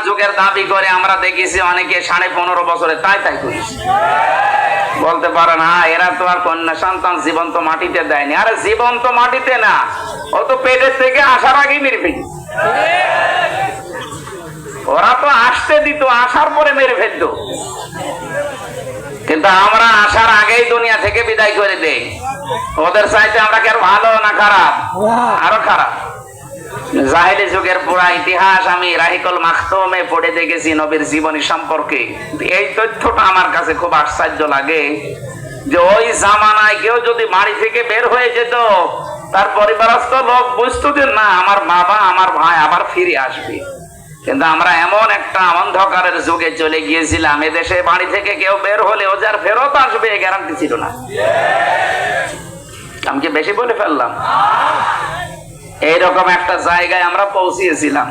যুগের দাবি করে আমরা দেখেছি অনেকে 15.5 বছরে তাই করেছে। বলতে পারে না এরা তো আর কন্যা সন্তান জীবন্ত মাটিতে দেয়নি। আরে জীবন্ত মাটিতে না, ও তো পেটের থেকে আসার আগেই মেরে ফেলি। ওরা তো আসতে দিত, আসার পরে মেরে ফেলতো। কিন্তু আমরা আসার আগেই দুনিয়া থেকে বিদায় করে দেই। ওদের চাইতে আমরা কি আর ভালো না খারাপ? আরো খারাপ। জাহেলি যুগের পুরা ইতিহাস আমি রাহিকুল মাখতুমে পড়ে দেখেছি নবীর জীবনী সম্পর্কে। এই তথ্যটা আমার কাছে খুব আশ্চর্য লাগে যে ওই জামানায় কেউ যদি বাড়ি থেকে বের হয়ে যেত, তার পরিবারস্থ লোক বুঝতো যে না আমার বাবা আমার ভাই আবার ফিরে আসবে। কিন্তু আমরা এমন একটা অন্ধকারের যুগে চলে গিয়েছিলাম, এদেশে বাড়ি থেকে কেউ বের হলে ও যার ফেরত আসবে গ্যারান্টি ছিল না। আমি কি বেশি বলে ফেললাম? এইরকম একটা জায়গায় আমরা পৌঁছিয়েছিলাম।